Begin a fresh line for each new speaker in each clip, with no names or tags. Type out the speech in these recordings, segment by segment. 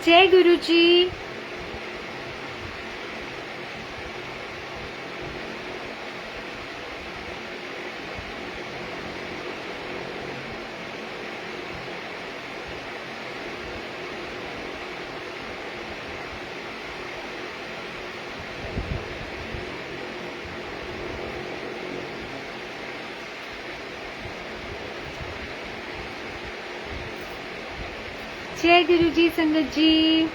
जय गुरु जी। जय गुरु जी संगत जी।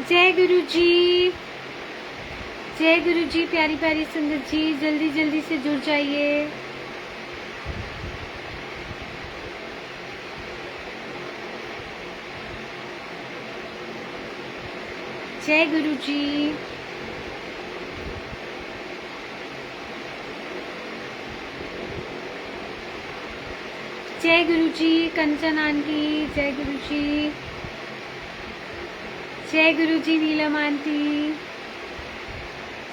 जय गुरु जी। जय गुरु जी। प्यारी प्यारी संगत जी, जल्दी जल्दी से जुड़ जाइए। जय गुरु जी। जय गुरु जी कंचन आंटी। जय गुरु जी। जय गुरु जी नीलम आंटी।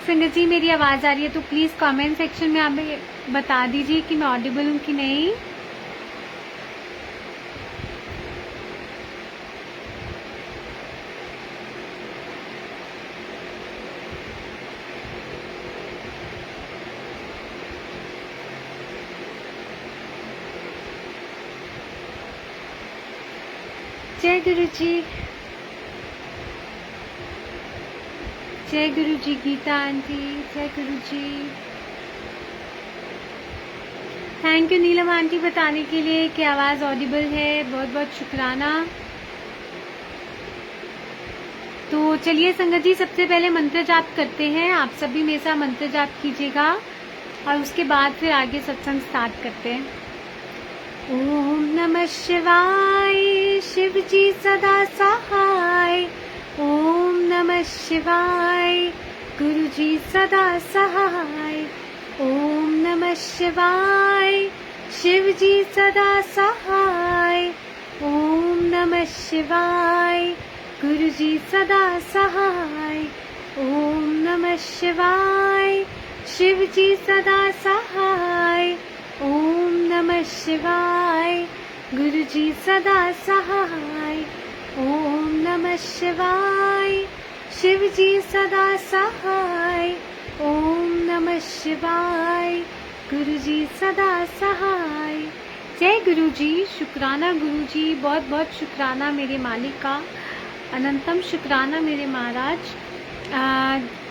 संगत जी, मेरी आवाज आ रही है तो प्लीज कमेंट सेक्शन में आप बता दीजिए कि मैं ऑडिबल हूँ कि नहीं। जय गुरु जी। जय गुरु जी गीता आंटी। जय गुरु जी। थैंक यू नीलम आंटी बताने के लिए कि आवाज ऑडिबल है। बहुत बहुत शुक्राना। तो चलिए संगत जी, सबसे पहले मंत्र जाप करते हैं। आप सभी मेरे साथ मंत्र जाप कीजिएगा और उसके बाद फिर आगे सत्संग स्टार्ट करते हैं। ओम नमः शिवाय। शिव जी सदा सहाय। ओम नमः शिवाय। गुरु जी सदा सहाय। ओम नमः शिवाय। शिव जी सदा सहाय। ओम नमः शिवाय। गुरु जी सदा सहाय। ओम नमः शिवाय। शिव जी सदा सहाय। ओम नमः शिवाय। गुरु जी सदा सहाय। ओम नमः शिवाय। शिव जी सदा सहाय। ओम नमः शिवाय। गुरु जी सदा सहाय। जय गुरु जी। शुक्राना गुरु जी, बहुत बहुत शुक्राना मेरे मालिक का, अनंतम शुक्राना मेरे महाराज।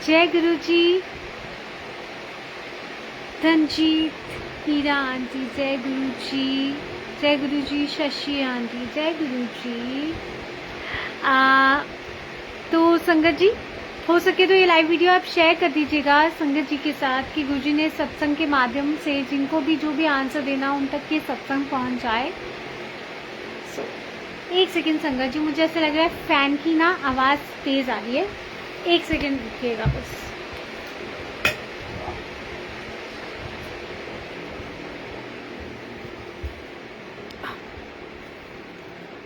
जय गुरु जी। धनजीत हीरा आंटी। जय गुरु जी। जय गुरु जी शशि आंटी। जय गुरु जी। तो संगत जी, हो सके तो ये लाइव वीडियो आप शेयर कर दीजिएगा संगत जी के साथ कि गुरु जी ने सत्संग के माध्यम से जिनको भी जो भी आंसर देना उन तक ये सत्संग पहुंच जाए। एक सेकेंड संगत जी, मुझे ऐसा लग रहा है फैन की ना आवाज तेज आ रही है। एक सेकेंड रुकिएगा बस।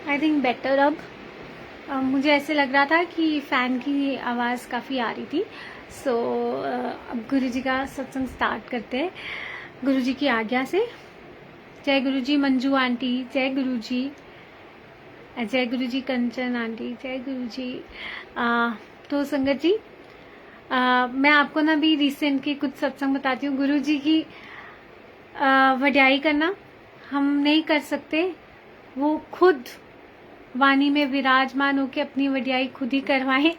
I think better. अब मुझे ऐसे लग रहा था कि फैन की आवाज़ काफ़ी आ रही थी। सो अब गुरु जी का सत्संग स्टार्ट करते हैं गुरु जी की आज्ञा से। जय गुरु जी मंजू आंटी। जय गुरु जी। जय गुरु जी कंचन आंटी। जय गुरु जी। तो संगत जी, मैं आपको ना भी रिसेंट के कुछ सत्संग बताती हूँ। गुरु जी की वड्याई करना हम नहीं कर सकते, वो खुद वाणी में विराजमान होकर अपनी वड्याई खुद ही करवाएं,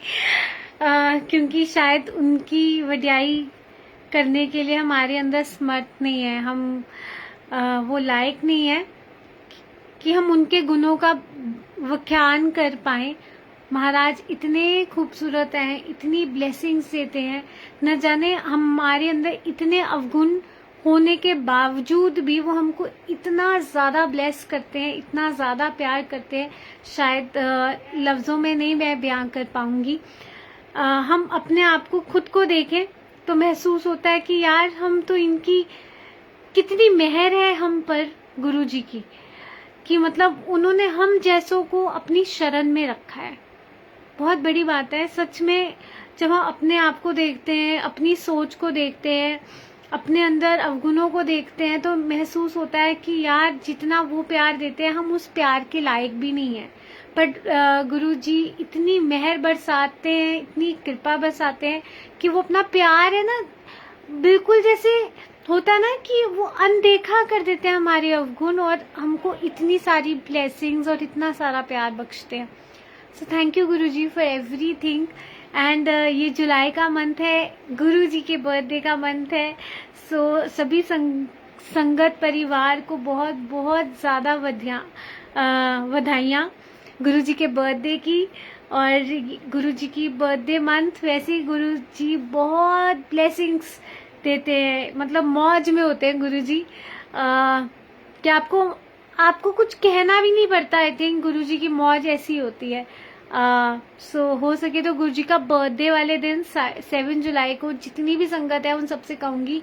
क्योंकि शायद उनकी वड्याई करने के लिए हमारे अंदर समर्थ नहीं है। हम वो लायक नहीं है कि हम उनके गुणों का व्याख्यान कर पाए। महाराज इतने खूबसूरत हैं, इतनी ब्लेसिंग्स देते हैं, न जाने हमारे अंदर इतने अवगुण होने के बावजूद भी वो हमको इतना ज़्यादा ब्लेस करते हैं, इतना ज़्यादा प्यार करते हैं, शायद लफ्ज़ों में नहीं मैं बयां कर पाऊंगी। हम अपने आप को खुद को देखें तो महसूस होता है कि यार हम तो इनकी कितनी मेहर है हम पर, गुरु जी की, कि मतलब उन्होंने हम जैसों को अपनी शरण में रखा है। बहुत बड़ी बात है सच में। जब हम अपने आप को देखते हैं, अपनी सोच को देखते हैं, अपने अंदर अवगुणों को देखते हैं, तो महसूस होता है कि यार जितना वो प्यार देते हैं हम उस प्यार के लायक भी नहीं है। बट गुरु जी इतनी मेहर बरसाते हैं, इतनी कृपा बरसाते हैं कि वो अपना प्यार है ना, बिल्कुल जैसे होता है ना कि वो अनदेखा कर देते हैं हमारे अवगुण, और हमको इतनी सारी ब्लेसिंग्स और इतना सारा प्यार बख्शते हैं। So thank you Guru ji for everything. And ये जुलाई का मंथ है, गुरु जी के बर्थडे का मंथ है। सो सभी संगत परिवार को बहुत बहुत ज़्यादा बधाइयाँ गुरु जी के बर्थडे की। और गुरु जी की बर्थडे मंथ, वैसे ही गुरु जी बहुत ब्लेसिंग्स देते हैं, मतलब मौज में होते हैं गुरु जी। कि आपको कुछ कहना भी नहीं पड़ता। आई थिंक गुरु जी की मौज ऐसी होती है। सो हो सके तो गुरु जी का बर्थडे वाले दिन 7 जुलाई को जितनी भी संगत है उन सबसे कहूंगी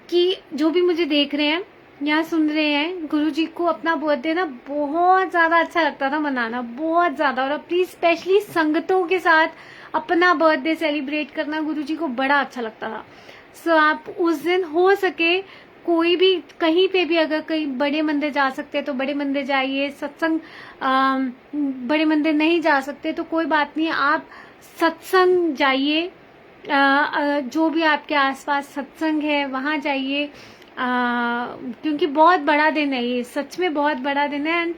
कि जो भी मुझे देख रहे हैं या सुन रहे हैं, गुरु जी को अपना बर्थडे ना बहुत ज़्यादा अच्छा लगता था मनाना, बहुत ज़्यादा। और अपनी स्पेशली संगतों के साथ अपना बर्थडे सेलिब्रेट करना गुरु जी को बड़ा अच्छा लगता था। सो आप उस दिन हो सके कोई भी कहीं पे भी अगर कहीं बड़े मंदिर जा सकते हैं तो बड़े मंदिर जाइए। सत्संग बड़े मंदिर नहीं जा सकते तो कोई बात नहीं, आप सत्संग जाइए। जो भी आपके आसपास सत्संग है वहाँ जाइए, क्योंकि बहुत बड़ा दिन है ये, सच में बहुत बड़ा दिन है। एंड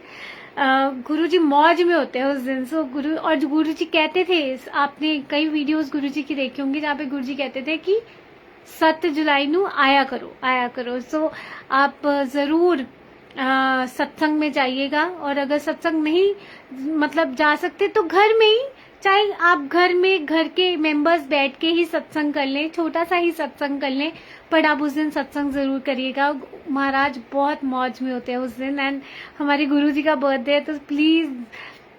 गुरु जी मौज में होते हैं उस दिन। सो गुरु जी कहते थे, आपने कई वीडियोस गुरु जी की देखी होंगी जहाँ पे गुरु जी कहते थे कि 7 जुलाई नू आया करो। सो आप जरूर सत्संग में जाइएगा। और अगर सत्संग नहीं मतलब जा सकते तो घर में ही, चाहे आप घर के मेंबर्स बैठ के ही सत्संग कर लें, छोटा सा ही सत्संग कर लें, पर आप उस दिन सत्संग जरूर करिएगा। महाराज बहुत मौज में होते हैं उस दिन। एंड हमारे गुरु जी का बर्थडे है तो प्लीज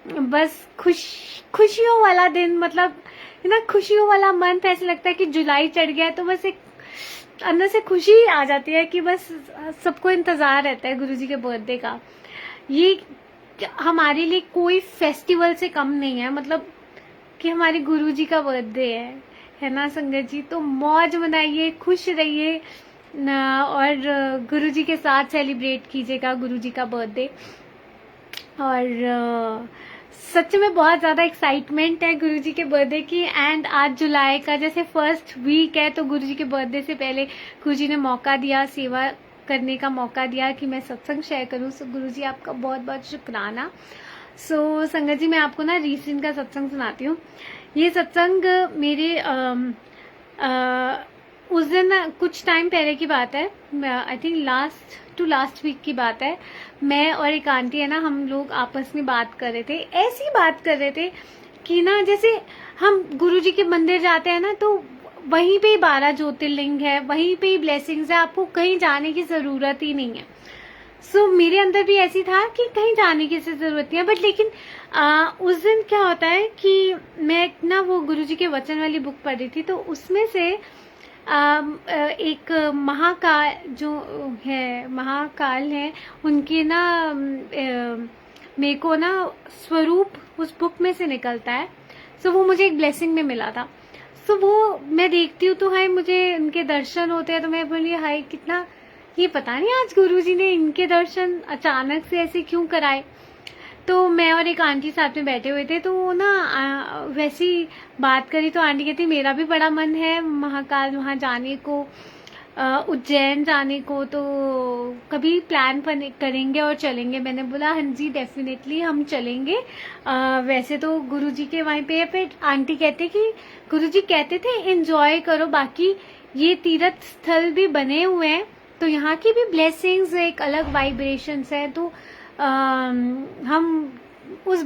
बस खुशियों वाला दिन, मतलब ना खुशियों वाला मंथ। ऐसे लगता है कि जुलाई चढ़ गया है तो बस एक अंदर से खुशी आ जाती है कि बस सबको इंतजार रहता है गुरु जी के बर्थडे का। ये हमारे लिए कोई फेस्टिवल से कम नहीं है, मतलब कि हमारे गुरु जी का बर्थडे है ना संगत जी। तो मौज मनाइए, खुश रहिए और गुरु जी के साथ सेलिब्रेट कीजिएगा गुरु जी का बर्थडे। और सच में बहुत ज़्यादा एक्साइटमेंट है गुरु जी के बर्थडे की। एंड आज जुलाई का जैसे फर्स्ट वीक है तो गुरु जी के बर्थडे से पहले गुरु जी ने मौका दिया, सेवा करने का मौका दिया कि मैं सत्संग शेयर करूं। सो गुरु जी आपका बहुत बहुत शुक्राना। सो संगत जी मैं आपको ना रीसेंट का सत्संग सुनाती हूँ। ये सत्संग मेरे उस दिन कुछ टाइम पहले की बात है, आई थिंक लास्ट वीक की बात है। मैं और एक आंटी है ना, हम लोग आपस में बात कर रहे थे, ऐसी बात कर रहे थे कि ना जैसे हम गुरु जी के मंदिर जाते हैं ना तो वहीं पे ही 12 ज्योतिर्लिंग है, वहीं पे ही ब्लेसिंग्स है, आपको कहीं जाने की जरूरत ही नहीं है। सो मेरे अंदर भी ऐसी था कि कहीं जाने की जरूरत नहीं है। बट लेकिन उस दिन क्या होता है कि मैं ना वो गुरु जी के वचन वाली बुक पढ़ रही थी, तो उसमें से एक महाकाल है उनके ना मेरे को ना स्वरूप उस बुक में से निकलता है। सो वो मुझे एक ब्लेसिंग में मिला था। सो वो मैं देखती हूँ तो हाय मुझे उनके दर्शन होते हैं, तो मैं बोली हाय कितना, ये पता नहीं आज गुरुजी ने इनके दर्शन अचानक से ऐसे क्यों कराए। तो मैं और एक आंटी साथ में बैठे हुए थे, तो ना वैसी बात करी तो आंटी कहती मेरा भी बड़ा मन है महाकाल वहाँ जाने को, उज्जैन जाने को, तो कभी प्लान करेंगे और चलेंगे। मैंने बोला हाँ जी डेफिनेटली हम चलेंगे। वैसे तो गुरुजी के वहीं पे है। फिर आंटी कहते कि गुरुजी कहते थे एंजॉय करो, बाकी ये तीर्थ स्थल भी बने हुए हैं तो यहाँ की भी ब्लेसिंग्स एक अलग वाइब्रेशंस है। तो हम उस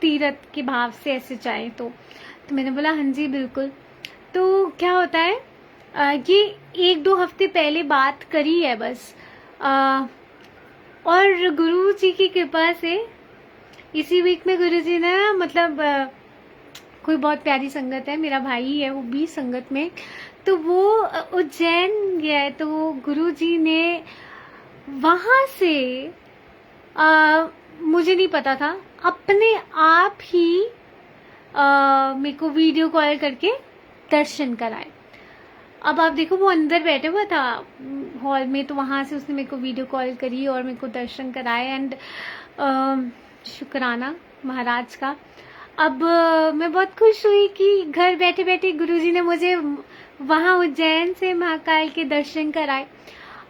तीर्थ के भाव से ऐसे जाए तो मैंने बोला हाँ जी बिल्कुल। तो क्या होता है ये 1-2 हफ्ते पहले बात करी है बस, और गुरु जी की कृपा से इसी वीक में गुरु जी ने मतलब कोई बहुत प्यारी संगत है, मेरा भाई है वो भी संगत में, तो वो उज्जैन गया है, तो वो गुरु जी ने वहाँ से मुझे नहीं पता था, अपने आप ही मेरे को वीडियो कॉल करके दर्शन कराए। अब आप देखो वो अंदर बैठे हुआ था हॉल में, तो वहाँ से उसने मेरे को वीडियो कॉल करी और मेरे को दर्शन कराए। एंड शुक्राना महाराज का। अब मैं बहुत खुश हुई कि घर बैठे बैठे गुरुजी ने मुझे वहाँ उज्जैन से महाकाल के दर्शन कराए।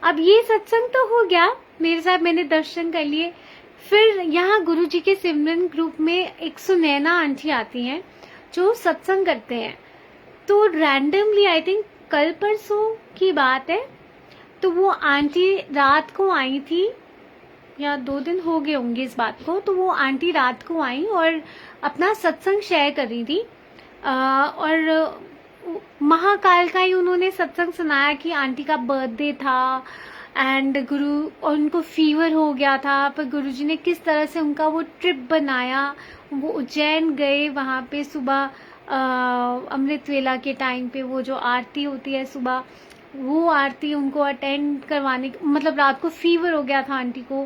अब ये सत्संग तो हो गया मेरे साथ, मैंने दर्शन कर लिए। फिर यहाँ गुरुजी के सिमरन ग्रुप में एक सुनैना आंटी आती हैं जो सत्संग करते हैं, तो रैंडमली आई थिंक कल परसों की बात है, तो वो आंटी रात को आई थी या 2 दिन हो गए होंगे इस बात को। तो वो आंटी रात को आई और अपना सत्संग शेयर कर रही थी, और महाकाल का ही उन्होंने सत्संग सुनाया कि आंटी का बर्थडे था एंड और उनको फीवर हो गया था, पर गुरुजी ने किस तरह से उनका वो ट्रिप बनाया। वो उज्जैन गए, वहाँ पे सुबह अमृत वेला के टाइम पे वो जो आरती होती है सुबह, वो आरती उनको अटेंड करवाने, मतलब रात को फीवर हो गया था आंटी को,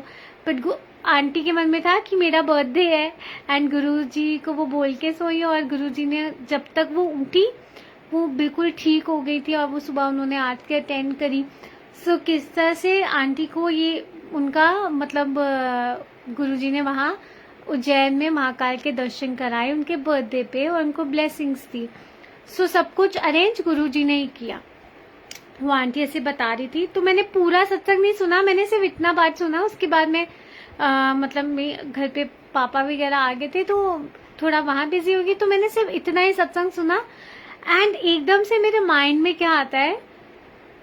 बट आंटी के मन में था कि मेरा बर्थडे है, एंड गुरुजी को वो बोल के सोई, और गुरुजी ने जब तक वो उठी वो बिल्कुल ठीक हो गई थी, और वो सुबह उन्होंने आरती अटेंड करी। सो किस तरह से आंटी को ये उनका मतलब गुरुजी ने वहाँ उज्जैन में महाकाल के दर्शन कराए उनके बर्थडे पे, और उनको ब्लेसिंग्स दी। सो सब कुछ अरेंज गुरुजी ने ही किया। वो आंटी ऐसे बता रही थी, तो मैंने पूरा सत्संग नहीं सुना, मैंने सिर्फ इतना बात सुना। उसके बाद में मतलब मैं घर पे पापा वगैरह आ गए थे, तो थोड़ा वहाँ बिजी होगी, तो मैंने सिर्फ इतना ही सत्संग सुना। एंड एकदम से मेरे माइंड में क्या आता है,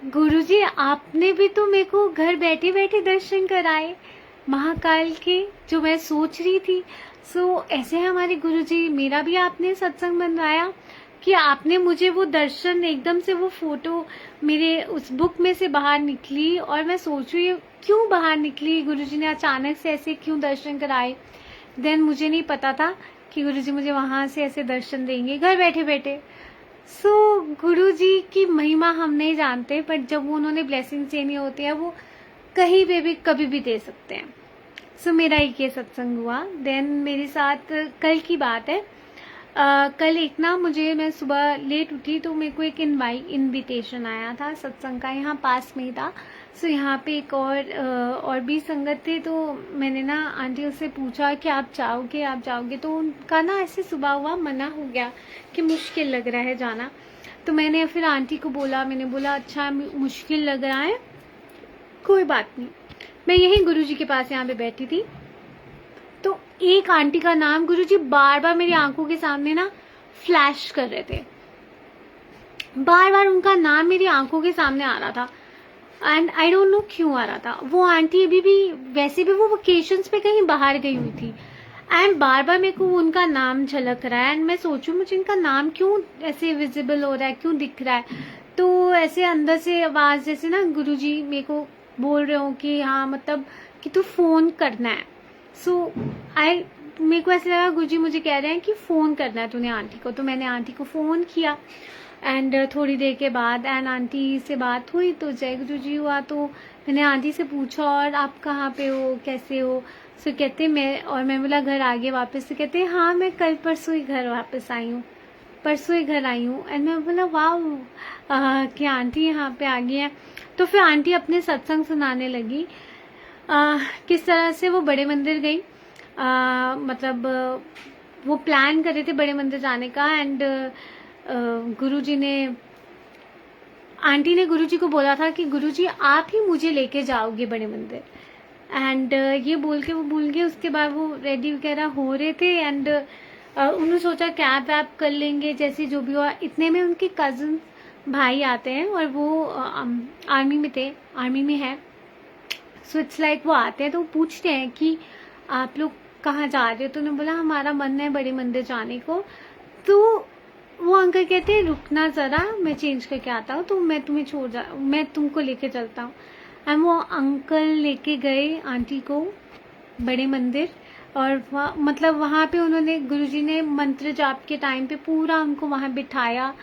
गुरुजी आपने भी तो मेरे को घर बैठे बैठे दर्शन कराए महाकाल के, जो मैं सोच रही थी। सो ऐसे हमारे गुरुजी, मेरा भी आपने सत्संग बनवाया कि आपने मुझे वो दर्शन, एकदम से वो फोटो मेरे उस बुक में से बाहर निकली, और मैं सोच रही हूँ क्यों बाहर निकली, गुरुजी ने अचानक से ऐसे क्यों दर्शन कराए। देन मुझे नहीं पता था कि गुरुजी मुझे वहाँ से ऐसे दर्शन देंगे घर बैठे बैठे। सो गुरुजी की महिमा हम नहीं जानते, बट जब वो उन्होंने ब्लेसिंग्स देनी होती है वो कहीं पे भी कभी भी दे सकते हैं। सो मेरा एक ये सत्संग हुआ। देन मेरे साथ कल की बात है, कल एक ना मैं सुबह लेट उठी, तो मेरे को एक इनविटेशन आया था सत्संग का, यहाँ पास में ही था। सो यहाँ पे एक और भी संगत थे, तो मैंने ना आंटी से पूछा कि आप जाओगे, तो उनका ना ऐसे सुबह हुआ मना हो गया कि मुश्किल लग रहा है जाना। तो मैंने फिर आंटी को बोला, मैंने बोला अच्छा मुश्किल लग रहा है, कोई बात नहीं। मैं यहीं गुरुजी के पास यहाँ पे बैठी थी, तो एक आंटी का नाम गुरुजी बार बार मेरी आंखों के सामने ना फ्लैश कर रहे थे, बार बार उनका नाम मेरी आंखों के सामने आ रहा था, एंड आई डोंट नो क्यों आ रहा था। वो आंटी अभी भी, वैसे भी वो वेकेशंस पे कहीं बाहर गई हुई थी, एंड बार बार मेरे को उनका नाम झलक रहा है, एंड मैं सोचूं मुझे इनका नाम क्यों ऐसे विजिबल हो रहा है, क्यों दिख रहा है। तो ऐसे अंदर से आवाज जैसे ना गुरुजी मेरे को बोल रहे हो कि हाँ मतलब कि तू फोन करना है। सो मेरे को ऐसे लगा गुरुजी मुझे कह रहे हैं कि फोन करना है तूने आंटी को। तो मैंने आंटी को फोन किया, एंड थोड़ी देर के बाद आंटी से बात हुई, तो जय गुरुजी हुआ। तो मैंने आंटी से पूछा और आप कहाँ पे हो, कैसे हो। सो कहते मैं बोला घर आ गए वापस। से कहते हाँ मैं कल परसों ही घर वापस आई हूँ, परसों ही घर आई हूँ। एंड मैं बोला वाह कि आंटी यहाँ पे आ गई है। तो फिर आंटी अपने सत्संग सुनाने लगी, किस तरह से वो बड़े मंदिर गई, मतलब वो प्लान कर रहे थे बड़े मंदिर जाने का, एंड गुरुजी ने, आंटी ने गुरुजी को बोला था कि गुरुजी आप ही मुझे लेके जाओगे बड़े मंदिर, एंड ये बोल के वो भूल गए। उसके बाद वो रेडी वगैरह हो रहे थे, एंड उन्होंने सोचा कैब वैब कर लेंगे जैसे जो भी हुआ। इतने में उनके कजन भाई आते हैं, और वो आर्मी में थे, आर्मी में है। सो इट्स लाइक वो आते हैं तो वो पूछते हैं कि आप लोग कहाँ जा रहे हो? तो उन्होंने बोला हमारा मन है बड़े मंदिर जाने को। तो वो अंकल कहते हैं रुकना ज़रा, मैं चेंज करके आता हूँ, तो मैं तुमको लेके चलता हूँ। एंड वो अंकल लेके गए आंटी को बड़े मंदिर, और मतलब वहाँ पे उन्होंने, गुरुजी ने मंत्र जाप के टाइम पे पूरा उनको वहाँ बिठाया,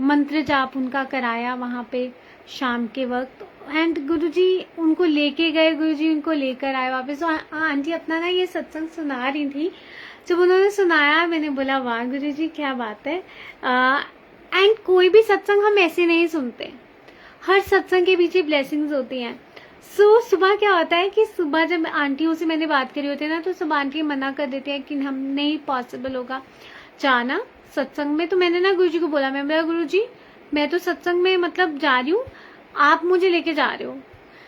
मंत्र जाप उनका कराया वहाँ पे शाम के वक्त। एंड गुरुजी उनको लेके गए, गुरुजी उनको लेकर आए वापस। तो आंटी अपना ना ये सत्संग सुना रही थी। जब उन्होंने सुनाया मैंने बोला वाह गुरुजी क्या बात है। एंड कोई भी सत्संग हम ऐसे नहीं सुनते, हर सत्संग के पीछे ब्लेसिंग्स होती हैं। सुबह क्या होता है कि सुबह जब आंटियों से मैंने बात करी होती है ना, तो सब आंटी मना कर देते हैं कि हम नहीं पॉसिबल होगा जाना सत्संग में। तो मैंने ना गुरुजी को बोला, मैं बोला गुरुजी मैं तो सत्संग में मतलब जा रही हूँ, आप मुझे लेके जा रहे हो।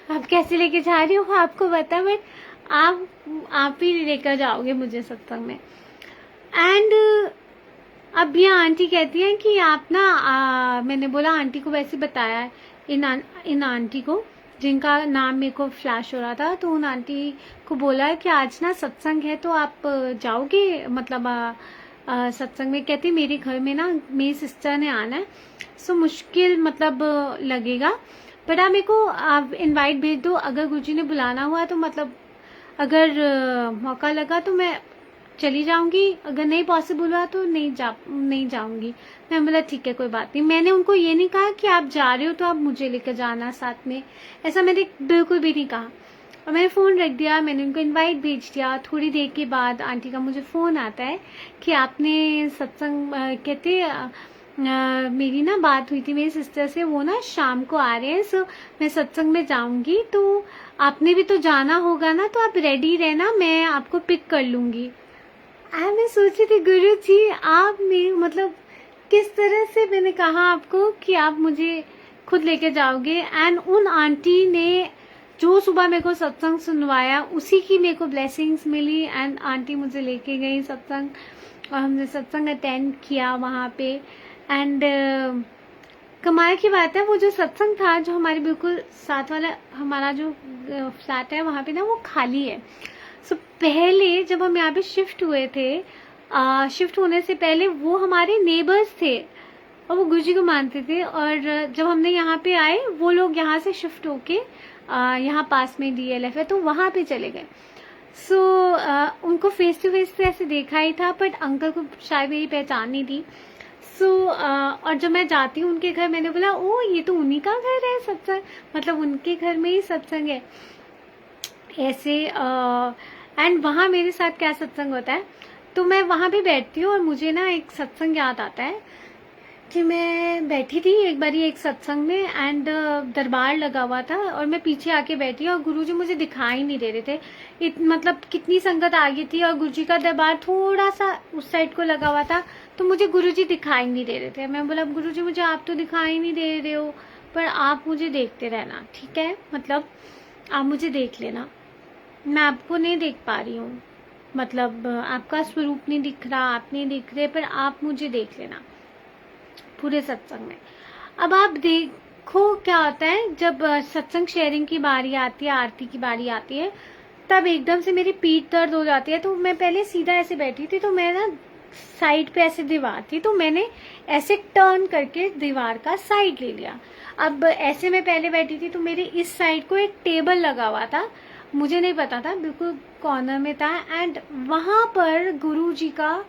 आप कैसे लेके जा रही हो आपको पता, बट आप ही लेकर जाओगे मुझे सत्संग में। एंड अब ये आंटी कहती हैं कि आप ना मैंने बोला आंटी को वैसे बताया है, इन आंटी को जिनका नाम मेरे को फ्लैश हो रहा था, तो उन आंटी को बोला है कि आज ना सत्संग है तो आप जाओगे मतलब सत्संग में। कहती मेरे घर में ना मेरी सिस्टर ने आना है, सो मुश्किल मतलब लगेगा, बट आप मेरे को आप इनवाइट भेज दो, अगर गुरुजी ने बुलाना हुआ तो मतलब अगर मौका लगा तो मैं चली जाऊंगी, अगर नहीं पॉसिबल हुआ तो नहीं जाऊंगी। मैं बोला ठीक है कोई बात नहीं। मैंने उनको ये नहीं कहा कि आप जा रहे हो तो आप मुझे लेकर जाना साथ में, ऐसा मैंने बिल्कुल भी नहीं कहा। और मैंने फ़ोन रख दिया, मैंने उनको इनवाइट भेज दिया। थोड़ी देर के बाद आंटी का मुझे फ़ोन आता है कि आपने सत्संग कहते मेरी ना बात हुई थी मेरी सिस्टर से, वो ना शाम को आ रहे हैं, सो मैं सत्संग में जाऊंगी, तो आपने भी तो जाना होगा ना, तो आप रेडी रहना, मैं आपको पिक कर लूंगी। मैं सोची थी गुरु जी आप मेरे मतलब किस तरह से, मैंने कहा आपको कि आप मुझे खुद लेके जाओगे। एंड उन आंटी ने जो सुबह मेरे को सत्संग सुनवाया उसी की मेरे को ब्लेसिंग्स मिली। एंड आंटी मुझे लेके गई सत्संग, और हमने सत्संग अटेंड किया वहाँ पे। एंड कमाल की बात है, वो जो सत्संग था जो हमारे बिल्कुल साथ वाला हमारा जो फ्लैट है वहाँ पे ना वो खाली है। सो पहले जब हम यहाँ पे शिफ्ट हुए थे, शिफ्ट होने से पहले वो हमारे नेबर्स थे और वो गुरुजी को मानते थे। और जब हमने यहाँ पे आए वो लोग यहाँ से शिफ्ट होके यहाँ पास में DLF है तो वहाँ पे चले गए। सो उनको फेस टू फेस तो ऐसे देखा ही था, बट अंकल को शायद मेरी पहचान नहीं थी। सो और जब मैं जाती हूँ उनके घर, मैंने बोला ओ ये तो उन्हीं का घर है सत्संग, मतलब उनके घर में ही सत्संग है ऐसे। एंड वहाँ मेरे साथ क्या सत्संग होता है, तो मैं वहाँ भी बैठती हूँ और मुझे ना एक सत्संग याद आता है कि मैं बैठी थी एक बारी एक सत्संग में, एंड दरबार लगा हुआ था और मैं पीछे आके बैठी और गुरुजी मुझे दिखाई नहीं दे रहे थे। मतलब कितनी संगत आ गई थी और गुरुजी का दरबार थोड़ा सा उस साइड को लगा हुआ था, तो मुझे गुरुजी दिखाई नहीं दे रहे थे। मैं बोला गुरुजी मुझे आप तो दिखाई नहीं दे रहे हो, पर आप मुझे देखते रहना, ठीक है, मतलब आप मुझे देख लेना, मैं आपको नहीं देख पा रही हूँ, मतलब आपका स्वरूप नहीं दिख रहा, आप नहीं दिख रहे, पर आप मुझे देख लेना पूरे सत्संग में। अब आप देखो क्या होता है, जब सत्संग शेयरिंग की बारी आती है, आरती की बारी आती है, तब एकदम से मेरी पीठ दर्द हो जाती है। तो मैं पहले सीधा ऐसे बैठी थी, तो मैं ना साइड पे ऐसे दीवार थी, तो मैंने ऐसे टर्न करके दीवार का साइड ले लिया। अब ऐसे मैं पहले बैठी थी तो मेरे इस साइड को एक टेबल लगा हुआ था, मुझे नहीं पता था, बिल्कुल कॉर्नर में था। एंड वहां पर गुरुजी का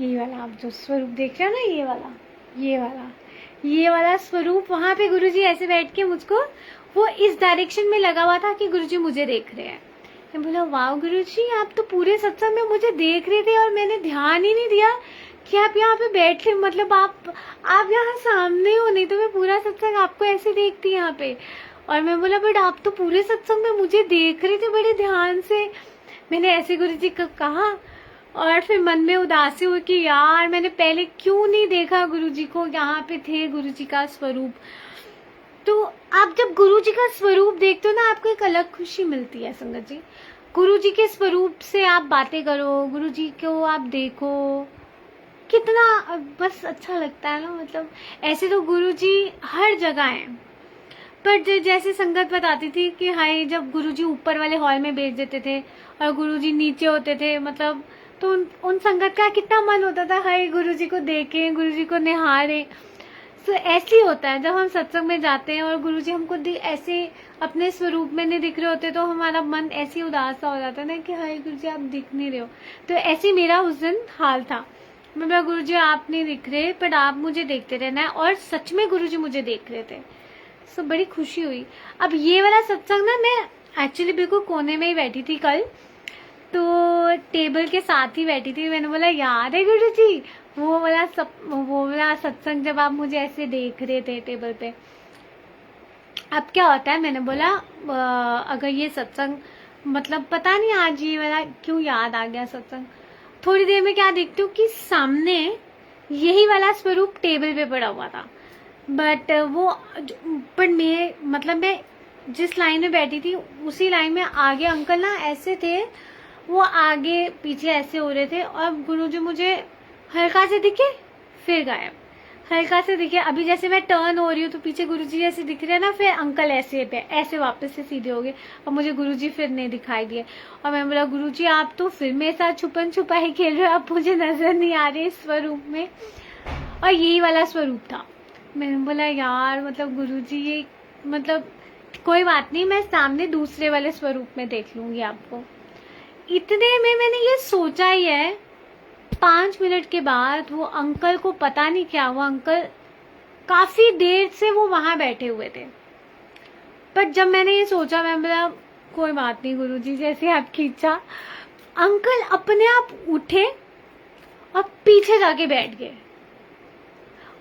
ये वाला आप जो स्वरूप देख रहे हो ना, ये वाला स्वरूप, वहां पे गुरुजी ऐसे बैठ के मुझको वो इस डायरेक्शन में लगा हुआ था कि गुरुजी मुझे देख रहे हैं। मैं बोला वाह गुरुजी आप तो पूरे सत्संग में मुझे देख रहे थे और मैंने ध्यान ही नहीं दिया कि आप यहाँ पे बैठे, मतलब आप यहाँ सामने हो, नहीं तो मैं पूरा सत्संग आपको ऐसे देखती यहाँ पे। और मैं बोला बट आप तो पूरे सत्संग में मुझे देख रहे थे बड़े ध्यान से, मैंने ऐसे गुरुजी को कहा। और फिर मन में उदासी हुई कि यार मैंने पहले क्यों नहीं देखा गुरुजी को, यहाँ पे थे गुरुजी का स्वरूप। तो आप जब गुरुजी का स्वरूप देखते हो ना, आपको एक अलग खुशी मिलती है संगत जी। गुरुजी के स्वरूप से आप बातें करो, गुरुजी को आप देखो, कितना बस अच्छा लगता है ना। मतलब ऐसे तो गुरुजी हर जगह हैं, पर जैसे संगत बताती थी कि हाय जब गुरुजी ऊपर वाले हॉल में भेज देते थे और गुरुजी नीचे होते थे, मतलब तो उन संगत का कितना मन होता था, हाय गुरुजी को देखें, गुरुजी को निहारें। तो ऐसे ही होता है जब हम सत्संग में जाते हैं और गुरुजी हमको ऐसे अपने स्वरूप में नहीं दिख रहे होते तो हमारा मन ऐसे उदास सा हो जाता है ना कि हाय गुरुजी आप दिख नहीं रहे हो। तो ऐसे मेरा उस दिन हाल था। मैं बोला गुरुजी आप नहीं दिख रहे पर आप मुझे देखते रहना है, और सच में गुरुजी मुझे देख रहे थे। सो बड़ी खुशी हुई। अब ये वाला सत्संग ना मैं एक्चुअली बिल्कुल कोने में ही बैठी थी कल, तो टेबल के साथ ही बैठी थी। मैंने बोला याद है गुरुजी वो वाला सत्संग जब आप मुझे ऐसे देख रहे थे टेबल पे। अब क्या होता है, मैंने बोला अगर ये सत्संग मतलब पता नहीं आज ये वाला क्यों याद आ गया सत्संग। थोड़ी देर में क्या देखती हूँ कि सामने यही वाला स्वरूप टेबल पे पड़ा हुआ था, बट मैं जिस लाइन में बैठी थी उसी लाइन में आगे अंकल ना ऐसे थे, वो आगे पीछे ऐसे हो रहे थे और गुरुजी मुझे हल्का से दिखे फिर गायब, हल्का से दिखे। अभी जैसे मैं टर्न हो रही हूँ तो पीछे गुरुजी जैसे दिख रहे हैं ना, फिर अंकल ऐसे वापस से सीधे हो गए और मुझे गुरुजी फिर नहीं दिखाई दिए। और मैं बोला गुरुजी आप तो फिर मेरे साथ छुपन छुपाई खेल रहे हो, आप मुझे नजर नहीं आ रहे इस स्वरूप में। और यही वाला स्वरूप था। मैंने बोला यार मतलब गुरुजी ये मतलब कोई बात नहीं, मैं सामने दूसरे वाले स्वरूप में देख लूंगी आपको। इतने में मैंने ये सोचा ही है, 5 मिनट के बाद वो अंकल को पता नहीं क्या हुआ, अंकल काफी देर से वो वहां बैठे हुए थे। पर जब मैंने ये सोचा मैं बोला कोई बात नहीं गुरुजी जैसे आपकी इच्छा, अंकल अपने आप उठे और पीछे जाके बैठ गए।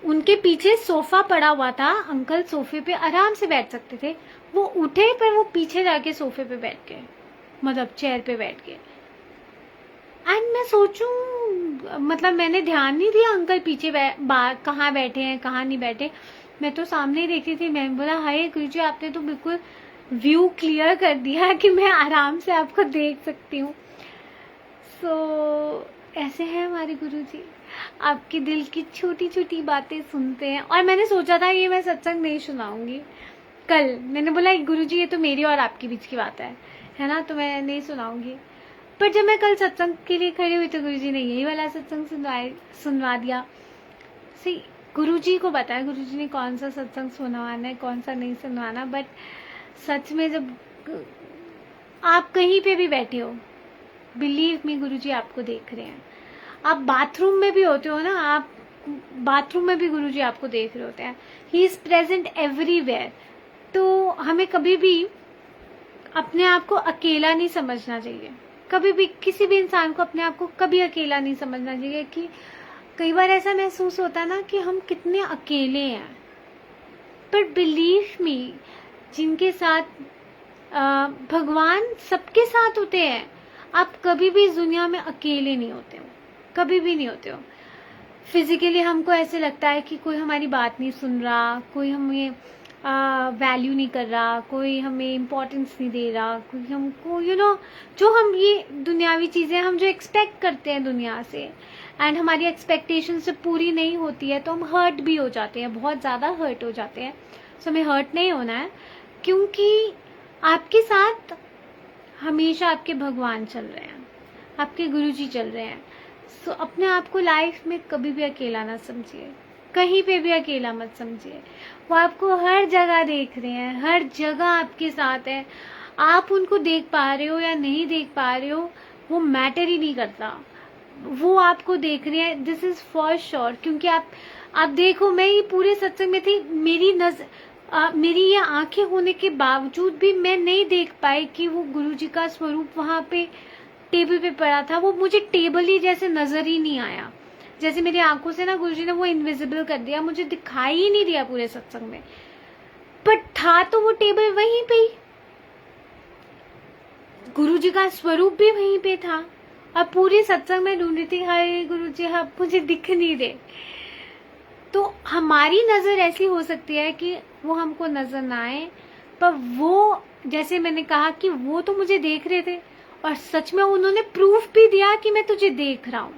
उनके पीछे सोफा पड़ा हुआ था, अंकल सोफे पे आराम से बैठ सकते थे, वो उठे पर वो पीछे जाके सोफे पे बैठ गए, मतलब चेयर पे बैठ गए। एंड मैं सोचूं मतलब मैंने ध्यान नहीं दिया अंकल पीछे कहाँ बैठे हैं कहाँ नहीं बैठे, मैं तो सामने ही देखी थी। मैं बोला हाय गुरुजी आपने तो बिल्कुल व्यू क्लियर कर दिया कि मैं आराम से आपको देख सकती हूँ। सो ऐसे हैं हमारे गुरुजी, आपके दिल की छोटी छोटी बातें सुनते हैं। और मैंने सोचा था ये मैं सत्संग नहीं सुनाऊंगी कल, मैंने बोला गुरुजी ये तो मेरी और आपके बीच की बात है ना, तो मैं नहीं सुनाऊंगी। पर जब मैं कल सत्संग के लिए खड़ी हुई तो गुरुजी ने यही वाला सत्संग सुनवा दिया। सी गुरुजी को पता है गुरुजी ने कौन सा सत्संग सुनवाना है कौन सा नहीं सुनवाना। बट सच में जब आप कहीं पे भी बैठे हो, बिलीव मी गुरुजी आपको देख रहे हैं। आप बाथरूम में भी होते हो ना, आप बाथरूम में भी गुरुजी आपको देख रहे होते हैं। He is present everywhere. तो हमें कभी भी अपने आप को अकेला नहीं समझना चाहिए, कभी भी किसी भी इंसान को अपने आप को कभी अकेला नहीं समझना चाहिए। कि कई बार ऐसा महसूस होता है ना कि हम कितने अकेले हैं, पर बिलीव मी जिनके साथ भगवान सबके साथ होते हैं, आप कभी भी इस दुनिया में अकेले नहीं होते हो, कभी भी नहीं होते हो। फिजिकली हमको ऐसे लगता है कि कोई हमारी बात नहीं सुन रहा, कोई हमें वैल्यू नहीं कर रहा, कोई हमें इम्पोर्टेंस नहीं दे रहा, कोई हमको जो हम ये दुनियावी चीज़ें हम जो एक्सपेक्ट करते हैं दुनिया से एंड हमारी एक्सपेक्टेशन से पूरी नहीं होती है तो हम हर्ट भी हो जाते हैं, बहुत ज़्यादा हर्ट हो जाते हैं। सो हमें हर्ट नहीं होना है, क्योंकि आपके साथ हमेशा आपके भगवान चल रहे हैं, आपके गुरुजी चल रहे हैं। सो अपने आप को लाइफ में कभी भी अकेला ना समझिए, कहीं पे भी अकेला मत समझिए। वो आपको हर जगह देख रहे हैं, हर जगह आपके साथ है। आप उनको देख पा रहे हो या नहीं देख पा रहे हो वो मैटर ही नहीं करता, वो आपको देख रहे हैं, दिस इज फॉर श्योर। क्योंकि आप देखो, मैं ये पूरे सत्संग में थी, मेरी ये आंखें होने के बावजूद भी मैं नहीं देख पाई कि वो गुरुजी का स्वरूप वहां पे टेबल पे पड़ा था। वो मुझे टेबल ही जैसे नजर ही नहीं आया, जैसे मेरी आंखों से ना गुरुजी ने वो इनविजिबल कर दिया, मुझे दिखाई ही नहीं दिया पूरे सत्संग में। बट था तो वो टेबल वहीं पे ही, गुरुजी का स्वरूप भी वहीं पे था। और पूरे सत्संग में ढूंढ रही थी हाय गुरुजी आप मुझे दिख नहीं रहे। तो हमारी नजर ऐसी हो सकती है कि वो हमको नजर ना आए, पर वो जैसे मैंने कहा कि वो तो मुझे देख रहे थे और सच में उन्होंने प्रूफ भी दिया कि मैं तुझे देख रहा हूं।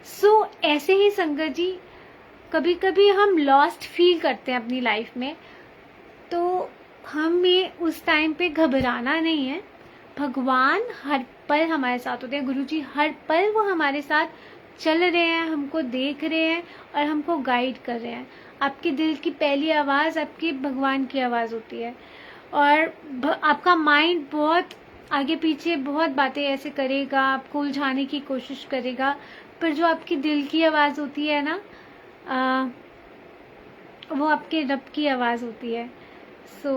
सो ऐसे ही संगत जी, कभी कभी हम लॉस्ट फील करते हैं अपनी लाइफ में, तो हमें उस टाइम पे घबराना नहीं है। भगवान हर पल हमारे साथ होते हैं, गुरुजी हर पल वो हमारे साथ चल रहे हैं, हमको देख रहे हैं और हमको गाइड कर रहे हैं। आपके दिल की पहली आवाज़ आपके भगवान की आवाज़ होती है, और आपका माइंड बहुत आगे पीछे बहुत बातें ऐसे करेगा, आपको उलझाने की कोशिश करेगा, पर जो आपकी दिल की आवाज़ होती है ना, वो आपके रब की आवाज़ होती है। सो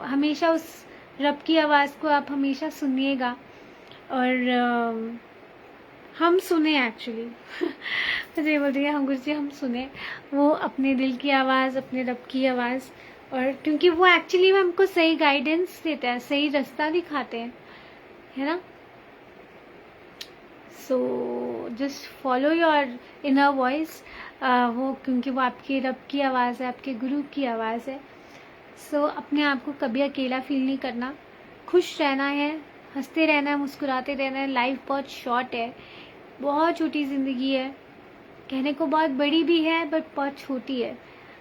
हमेशा उस रब की आवाज़ को आप हमेशा सुनिएगा, और हम सुने एक्चुअली मुझे बोल रही है हम गुरुजी हम सुने वो अपने दिल की आवाज़, अपने रब की आवाज़, और क्योंकि वो एक्चुअली में हमको सही गाइडेंस देता है, सही रास्ता दिखाते हैं, है ना। So just follow your inner voice, वो क्योंकि वो आपके रब की आवाज़ है, आपके गुरु की आवाज़ है। सो अपने आप को कभी अकेला फील नहीं करना, खुश रहना है, हंसते रहना है, मुस्कुराते रहना है। लाइफ बहुत शॉर्ट है, बहुत छोटी ज़िंदगी है, कहने को बहुत बड़ी भी है बट बहुत छोटी है।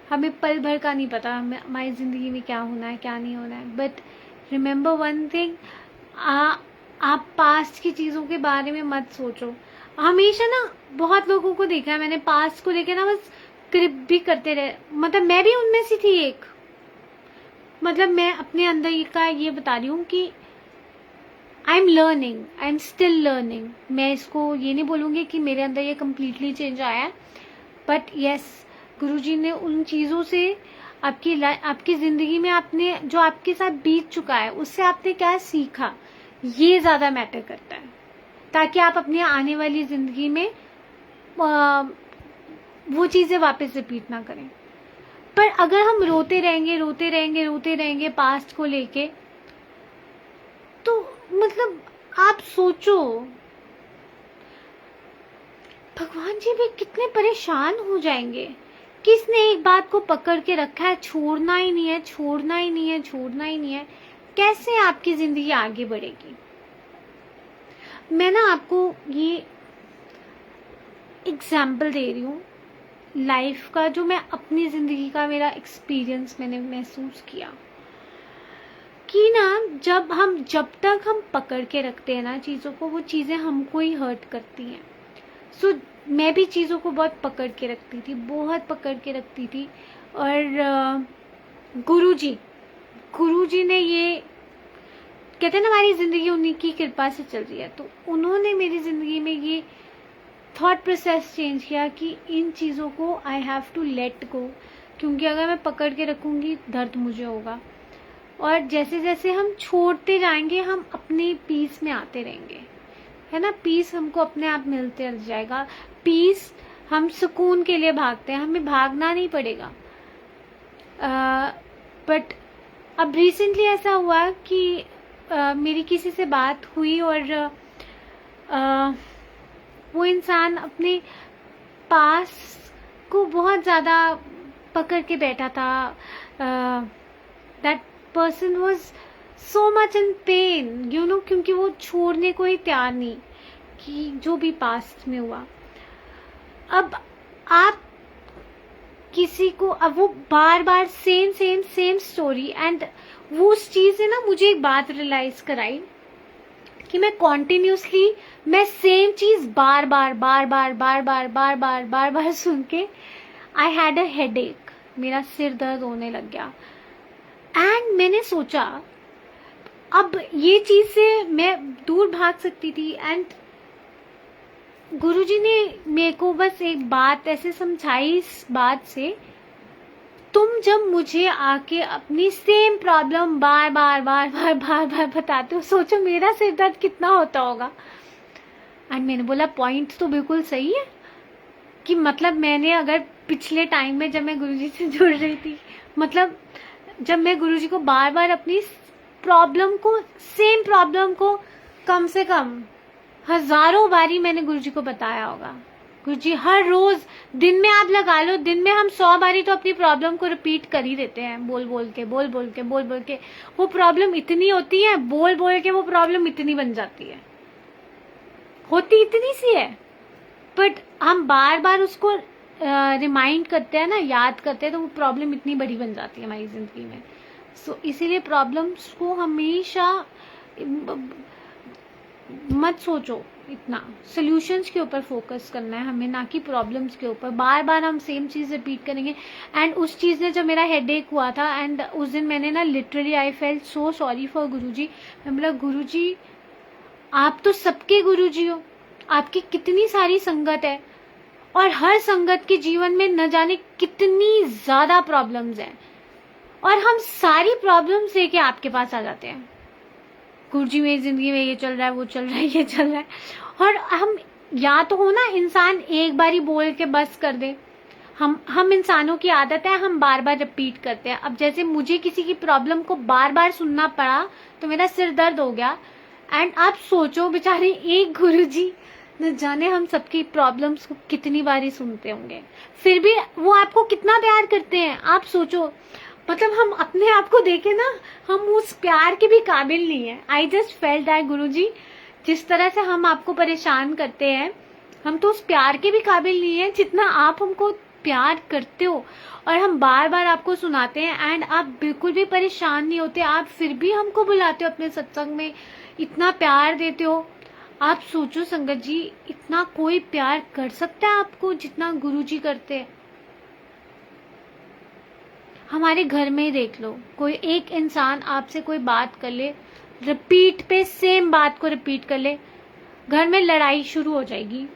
हमें पल भर का नहीं पता हमें हमारी ज़िंदगी में क्या होना है क्या नहीं होना है। बट रिमेंबर वन थिंग, आप पास्ट की चीज़ों के बारे में मत सोचो। हमेशा ना बहुत लोगों को देखा है मैंने, पास्ट को लेकर ना बस क्रिप भी करते रहे, मतलब मैं भी उनमें से थी एक। मतलब मैं अपने अंदर का ये बता रही हूँ कि I am learning, I am still learning. मैं इसको ये नहीं बोलूँगी कि मेरे अंदर ये कम्प्लीटली चेंज आया है, बट येस गुरुजी ने उन चीज़ों से आपकी ज़िंदगी में आपने जो आपके साथ बीत चुका है उससे आपने क्या सीखा, ये ज़्यादा मैटर करता है, ताकि आप अपनी आने वाली ज़िंदगी में वो चीज़ें वापस रिपीट ना करें। पर अगर हम रोते रहेंगे पास्ट को लेके, तो मतलब आप सोचो भगवान जी भी कितने परेशान हो जाएंगे। किसने एक बात को पकड़ के रखा है, छोड़ना ही नहीं है, छोड़ना ही नहीं है, छोड़ना ही नहीं है, कैसे आपकी जिंदगी आगे बढ़ेगी। मैं ना आपको ये एग्जाम्पल दे रही हूँ लाइफ का, जो मैं अपनी जिंदगी का मेरा एक्सपीरियंस मैंने महसूस किया कि ना जब तक हम पकड़ के रखते हैं ना चीज़ों को, वो चीज़ें हमको ही हर्ट करती हैं। सो मैं भी चीज़ों को बहुत पकड़ के रखती थी, बहुत पकड़ के रखती थी। और गुरुजी ने ये कहते हैं ना हमारी ज़िंदगी उन्हीं की कृपा से चल रही है, तो उन्होंने मेरी ज़िंदगी में ये थॉट प्रोसेस चेंज किया कि इन चीज़ों को I have to let go, क्योंकि अगर मैं पकड़ के रखूँगी दर्द मुझे होगा। और जैसे जैसे हम छोड़ते जाएंगे हम अपने पीस में आते रहेंगे, है ना। पीस हमको अपने आप मिलते रह जाएगा। पीस हम सुकून के लिए भागते हैं, हमें भागना नहीं पड़ेगा। बट अब रिसेंटली ऐसा हुआ कि मेरी किसी से बात हुई और वो इंसान अपने पास को बहुत ज़्यादा पकड़ के बैठा था। That person was so much in pen, you know, क्योंकि वो छोड़ने को ही तैयार नहीं कि जो भी पास्ट में हुआ। अब आप किसी को, अब वो बार बार सेम स्टोरी, एंड वो उस चीज़ से ना मुझे एक बात रियलाइज कराई कि मैं कॉन्टिन्यूसली मैं सेम चीज़ बार बार सुन के आई हैड अ हेडेक, मेरा सिर दर्द होने लग गया। एंड मैंने सोचा अब ये चीज़ से मैं दूर भाग सकती थी, एंड गुरुजी ने मेरे को बस एक बात ऐसे समझाई इस बात से, तुम जब मुझे आके अपनी सेम प्रॉब्लम बार बार बताते हो, सोचो मेरा सिर दर्द कितना होता होगा। एंड मैंने बोला पॉइंट तो बिल्कुल सही है कि मतलब मैंने अगर पिछले टाइम में जब मैं गुरुजी से जुड़ रही थी, मतलब जब मैं गुरुजी को बार बार अपनी सेम प्रॉब्लम को कम से कम हजारों बारी मैंने गुरुजी को बताया होगा। गुरुजी हर रोज दिन में आप लगा लो, दिन में हम 100 बारी तो अपनी प्रॉब्लम को रिपीट कर ही देते हैं, बोल बोल के वो प्रॉब्लम इतनी होती है, बोल बोल के वो प्रॉब्लम इतनी बन जाती है, होती इतनी सी है, बट हम बार बार उसको रिमाइंड करते हैं ना, याद करते हैं, तो वो प्रॉब्लम इतनी बड़ी बन जाती है हमारी जिंदगी में। सो इसीलिए प्रॉब्लम्स को हमेशा मत सोचो, इतना सॉल्यूशंस के ऊपर फोकस करना है हमें, ना कि प्रॉब्लम्स के ऊपर। बार बार हम सेम चीज़ रिपीट करेंगे। एंड उस चीज़ ने जब मेरा हेडेक हुआ था, एंड उस दिन मैंने ना literally I felt so sorry for Guruji. मैं बोला गुरुजी आप तो सबके गुरुजी हो, आपकी कितनी सारी संगत है और हर संगत के जीवन में न जाने कितनी ज़्यादा प्रॉब्लम्स हैं, और हम सारी प्रॉब्लम्स लेके आपके पास आ जाते हैं। गुरुजी मेरी जिंदगी में ये चल रहा है, वो चल रहा है, ये चल रहा है, और हम या तो हो ना इंसान एक बारी बोल के बस कर दे। हम इंसानों की आदत है, हम बार बार रिपीट करते हैं। अब जैसे मुझे किसी की प्रॉब्लम को बार बार सुनना पड़ा तो मेरा सिर दर्द हो गया। एंड आप सोचो बेचारे एक गुरुजी न जाने हम सबकी प्रॉब्लम्स को कितनी बारी सुनते होंगे, फिर भी वो आपको कितना प्यार करते हैं। आप सोचो, मतलब हम अपने आप को देखे ना, हम उस प्यार के भी काबिल नहीं है। आई जस्ट फेल्ट दैट गुरुजी, जिस तरह से हम आपको परेशान करते हैं, हम तो उस प्यार के भी काबिल नहीं है जितना आप हमको प्यार करते हो। और हम बार बार आपको सुनाते हैं एंड आप बिल्कुल भी परेशान नहीं होते, आप फिर भी हमको बुलाते हो अपने सत्संग में, इतना प्यार देते हो। आप सोचो संगत जी, इतना कोई प्यार कर सकता है आपको जितना गुरुजी करते हैं। हमारे घर में ही देख लो, कोई एक इंसान आपसे कोई बात कर ले, रिपीट पे सेम बात को रिपीट कर ले, घर में लड़ाई शुरू हो जाएगी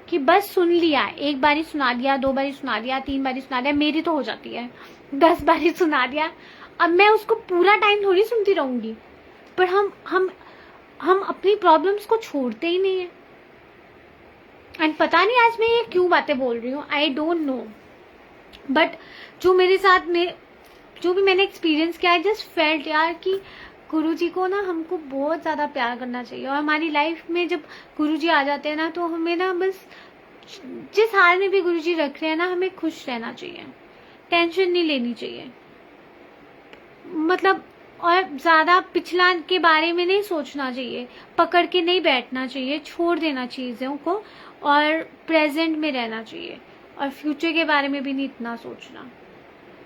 कि बस सुन लिया, एक बारी सुना दिया, 2 बारी सुना दिया, 3 बारी सुना दिया। मेरी तो हो जाती है 10 बारी सुना दिया। अब मैं उसको पूरा टाइम थोड़ी सुनती रहूंगी, पर हम अपनी प्रॉब्लम्स को छोड़ते ही नहीं है। एंड पता नहीं आज मैं ये क्यों बातें बोल रही हूँ, आई डोंट नो, बट जो मेरे साथ में जो भी मैंने एक्सपीरियंस किया, आई जस्ट फेल्ट यार कि गुरुजी को ना हमको बहुत ज़्यादा प्यार करना चाहिए। और हमारी लाइफ में जब गुरुजी आ जाते हैं ना, तो हमें ना बस जिस हाल में भी गुरुजी रख रहे हैं ना, हमें खुश रहना चाहिए, टेंशन नहीं लेनी चाहिए, मतलब और ज़्यादा पिछला के बारे में नहीं सोचना चाहिए, पकड़ के नहीं बैठना चाहिए, छोड़ देना चीज़ों को और प्रेजेंट में रहना चाहिए, और फ्यूचर के बारे में भी नहीं इतना सोचना।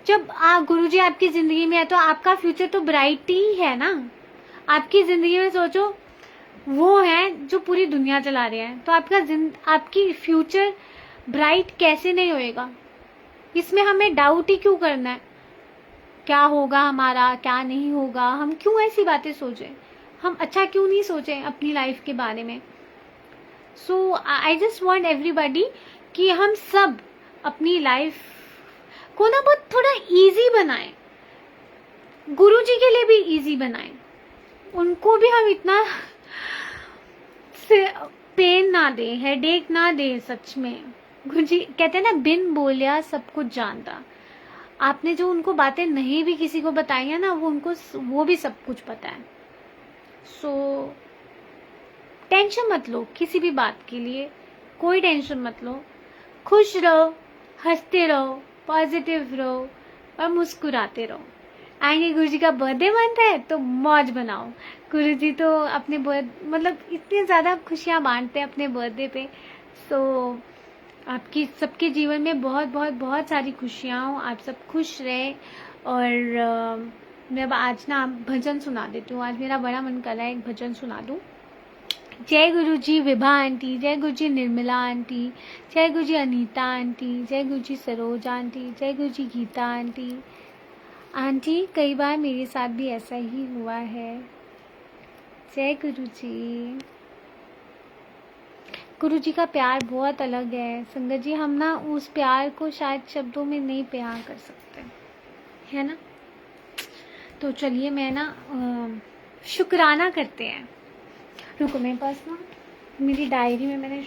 जब गुरुजी आपकी जिंदगी में है तो आपका फ्यूचर तो ब्राइट ही है ना। आपकी जिंदगी में सोचो वो है जो पूरी दुनिया चला रहे हैं, तो आपकी फ्यूचर ब्राइट कैसे नहीं होएगा? इसमें हमें डाउट ही क्यों करना है? क्या होगा हमारा, क्या नहीं होगा, हम क्यों ऐसी बातें सोचें? हम अच्छा क्यों नहीं सोचें अपनी लाइफ के बारे में? सो आई जस्ट वांट एवरीबॉडी कि हम सब अपनी लाइफ को ना बहुत थोड़ा इजी बनाएं, गुरुजी के लिए भी इजी बनाएं, उनको भी हम इतना पेन ना दें, हेडेक ना दें। सच में गुरुजी कहते हैं ना, बिन बोलिया सब कुछ जानता। आपने जो उनको बातें नहीं भी किसी को बताई है ना, वो भी सब कुछ पता है। सो टेंशन मत लो किसी भी बात के लिए, कोई टेंशन मत लो, खुश रहो, हंसते रहो, पॉजिटिव रहो और मुस्कुराते रहो। आएंगे गुरुजी का बर्थडे मंथ है तो मौज बनाओ। गुरुजी तो अपने मतलब इतनी ज़्यादा खुशियाँ बांटते हैं अपने बर्थडे पे। सो आपकी सबके जीवन में बहुत बहुत बहुत सारी खुशियाँ हो, आप सब खुश रहे। और मैं आज ना भजन सुना देती हूँ, आज मेरा बड़ा मन कर रहा है एक भजन सुना दूँ। जय गुरुजी विभा आंटी, जय गुरुजी निर्मला आंटी, जय गुरुजी अनीता आंटी, जय गुरुजी सरोजा आंटी, जय गुरुजी गीता आंटी। आंटी कई बार मेरे साथ भी ऐसा ही हुआ है। जय गुरुजी। गुरुजी का प्यार बहुत अलग है संगत जी, हम ना उस प्यार को शायद शब्दों में नहीं बयां कर सकते, है ना। तो चलिए मैं ना शुक्राना करते हैं। रुको, मेरे पास ना मेरी डायरी में मैंने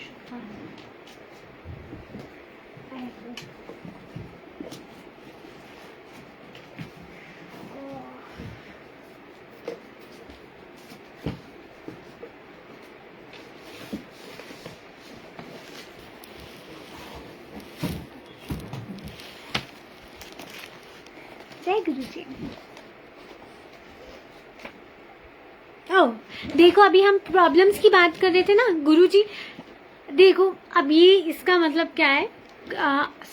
जय गुरुजी। देखो अभी हम प्रॉब्लम्स की बात कर रहे थे ना, गुरुजी देखो अब ये इसका मतलब क्या है,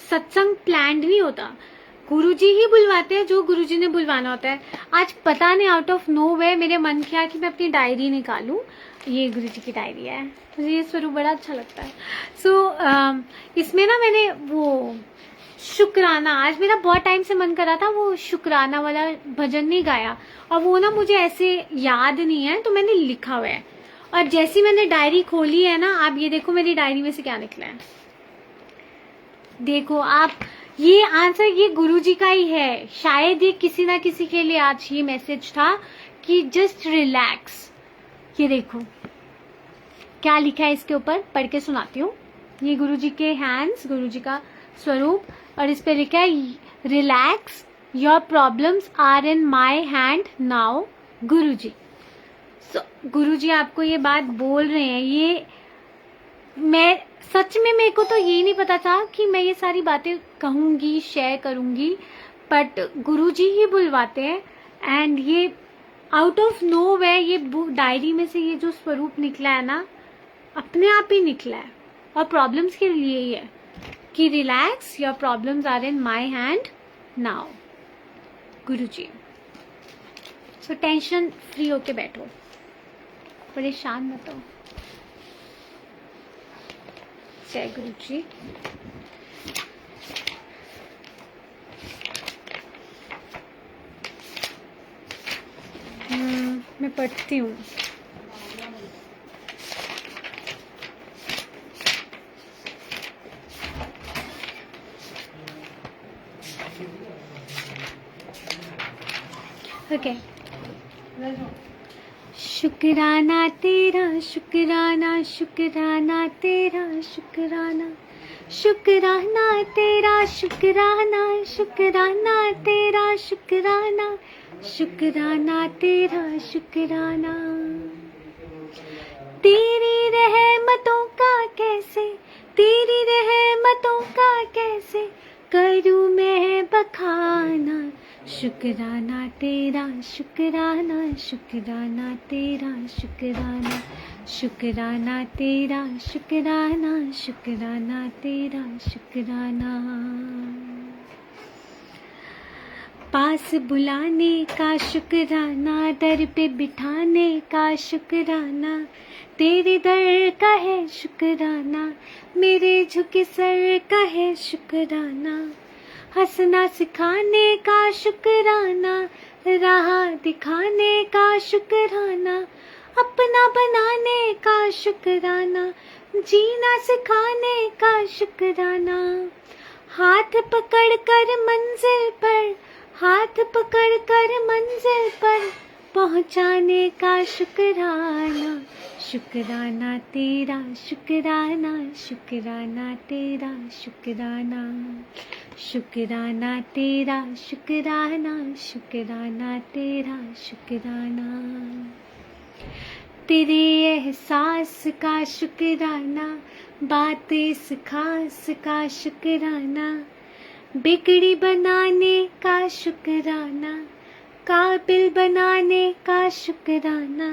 सत्संग प्लान्ड नहीं होता, गुरुजी ही बुलवाते हैं जो गुरुजी ने बुलवाना होता है। आज पता नहीं आउट ऑफ नोवेयर मेरे मन किया कि मैं अपनी डायरी निकालूं। ये गुरुजी की डायरी है, मुझे ये स्वरूप बड़ा अच्छा लगता है। इसमें ना मैंने वो शुक्राना, आज मेरा बहुत टाइम से मन कर रहा था वो शुक्राना वाला भजन नहीं गाया, और वो ना मुझे ऐसे याद नहीं है, तो मैंने लिखा हुआ है। और जैसी मैंने डायरी खोली है ना, आप ये देखो मेरी डायरी में से क्या निकला है। देखो आप, ये आंसर ये गुरुजी का ही है। शायद ये किसी ना किसी के लिए आज ये मैसेज था कि जस्ट रिलैक्स। ये देखो क्या लिखा है इसके ऊपर, पढ़ के सुनाती हूँ। ये गुरुजी के हैंड्स, गुरुजी का स्वरूप, और इस पे लिखा है relax, your problems are in my hand now Guruji. Guruji आपको ये बात बोल रहे हैं। ये मैं सच में, मेरे को तो ये नहीं पता था कि मैं ये सारी बातें कहूंगी, शेयर करूंगी, बट गुरुजी ही बुलवाते हैं। एंड ये आउट ऑफ नोवेयर ये बुक डायरी में से ये जो स्वरूप निकला है ना, अपने आप ही निकला है, और प्रॉब्लम्स के लिए ही है कि relax, your problems are in my hand now Guruji. So tension free होके बैठो, परेशान मत हो। जय गुरुजी। मैं पढ़ती हूँ। ओके। शुक्राना तेरा शुक्राना, शुक्राना तेरा शुक्राना, शुक्राना तेरा शुक्राना, शुक्राना तेरा शुक्राना, शुक्राना तेरा शुक्राना। तेरी रहमतों का कैसे, तेरी रहमतों का कैसे करूँ मैं बखाना। शुक्राना तेरा शुक्राना, शुक्राना तेरा शुक्राना, शुक्राना तेरा शुक्राना, शुक्राना तेरा शुक्राना। पास बुलाने का शुक्राना, दर पे बिठाने का शुक्राना, तेरे दर का है शुक्राना, मेरे झुके सर का है शुक्राना। हंसना सिखाने का शुक्राना, राह दिखाने का शुक्राना, अपना बनाने का शुक्राना, जीना सिखाने का शुक्राना। हाथ पकड़ कर मंजिल पर, हाथ पकड़ कर मंजिल पर पहुंचाने का शुक्राना। शुक्राना तेरा शुक्राना, शुक्राना तेरा शुक्राना, शुक्राना तेरा शुक्राना, शुक्राना तेरा शुक्राना। तेरे एहसास का शुक्राना, बातें खास का शुक्राना, बिगड़ी बनाने का शुक्राना, काबिल बनाने का शुक्राना,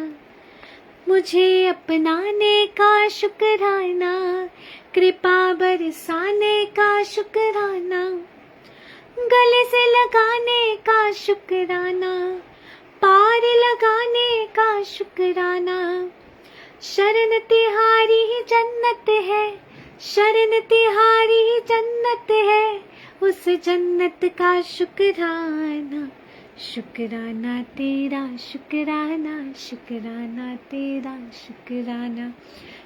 मुझे अपनाने का शुक्राना, कृपा बरसाने का शुक्राना, गले से लगाने का शुक्राना, पार लगाने का शुक्राना। शरण तिहारी ही जन्नत है, शरण तिहारी ही जन्नत है, उस जन्नत का शुक्राना। शुक्राना तेरा शुक्राना, शुक्राना तेरा शुक्राना,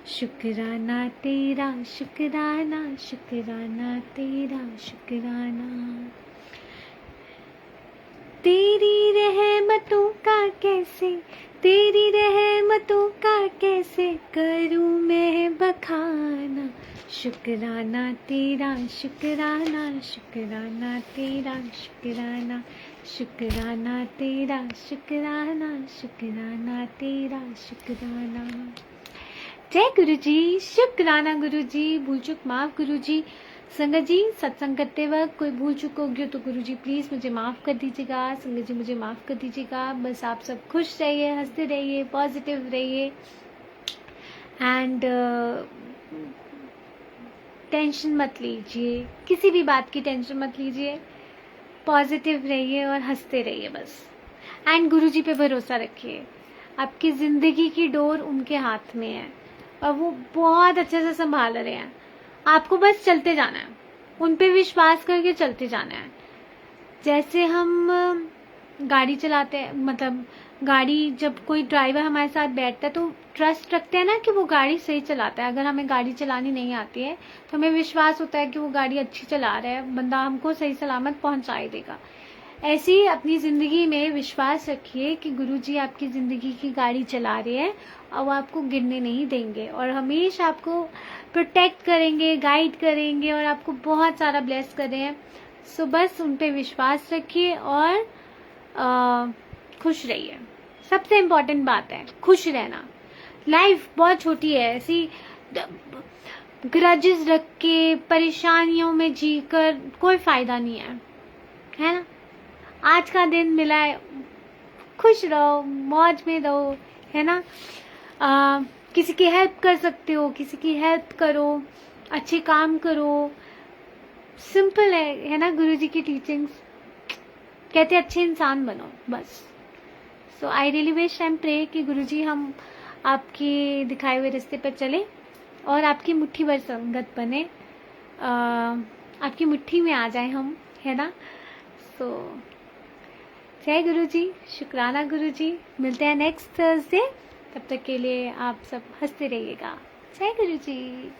शुक्राना तेरा शुक्राना, शुक्राना तेरा शुक्राना। तेरी रहमतों का कैसे, तेरी रहमतों का कैसे करूं मैं बखाना। शुक्राना तेरा शुक्राना, शुक्राना तेरा शुक्राना, शुक्राना तेरा शुक्राना, शुक्राना तेरा शुक्राना। जय गुरुजी। शुक्राना गुरुजी। भूल चूक माफ गुरुजी। संगत जी, सत्संग करते वक्त कोई भूल चूक होगी तो गुरुजी प्लीज मुझे माफ कर दीजिएगा। संगत जी मुझे माफ कर दीजिएगा। बस आप सब खुश रहिए, हंसते रहिए, पॉजिटिव रहिए, एंड टेंशन मत लीजिए, किसी भी बात की टेंशन मत लीजिए। पॉजिटिव रहिए और हंसते रहिए बस। एंड गुरुजी पे भरोसा रखिए, आपकी ज़िंदगी की डोर उनके हाथ में है और वो बहुत अच्छे से संभाल रहे हैं। आपको बस चलते जाना है, उन पे विश्वास करके चलते जाना है। जैसे हम गाड़ी चलाते हैं, मतलब गाड़ी जब कोई ड्राइवर हमारे साथ बैठता है तो ट्रस्ट रखते हैं ना कि वो गाड़ी सही चलाता है। अगर हमें गाड़ी चलानी नहीं आती है तो हमें विश्वास होता है कि वो गाड़ी अच्छी चला रहा है, बंदा हमको सही सलामत पहुंचा ही देगा। ऐसे ही अपनी ज़िंदगी में विश्वास रखिए कि गुरुजी आपकी ज़िंदगी की गाड़ी चला रहे हैं और वो आपको गिरने नहीं देंगे और हमेशा आपको प्रोटेक्ट करेंगे, गाइड करेंगे और आपको बहुत सारा ब्लेस कर रहे हैं। सो बस उन पे विश्वास रखिए और खुश रहिए। सबसे इम्पोर्टेंट बात है खुश रहना। लाइफ बहुत छोटी है, ऐसी ग्रजेस रख के परेशानियों में जीकर कोई फायदा नहीं है ना। आज का दिन मिला है, खुश रहो, मौज में रहो, है ना। किसी की हेल्प कर सकते हो, किसी की हेल्प करो, अच्छे काम करो। सिंपल है ना। गुरुजी की टीचिंग्स कहते हैं अच्छे इंसान बनो बस। So I really wish and pray कि गुरुजी हम आपके दिखाए हुए रास्ते पर चले और आपकी मुट्ठी भर संगत बने, आपकी मुट्ठी में आ जाए हम, है ना। सो जय गुरुजी, शुक्राना गुरुजी। मिलते हैं नेक्स्ट थर्सडे, तब तक के लिए आप सब हंसते रहिएगा। जय गुरुजी।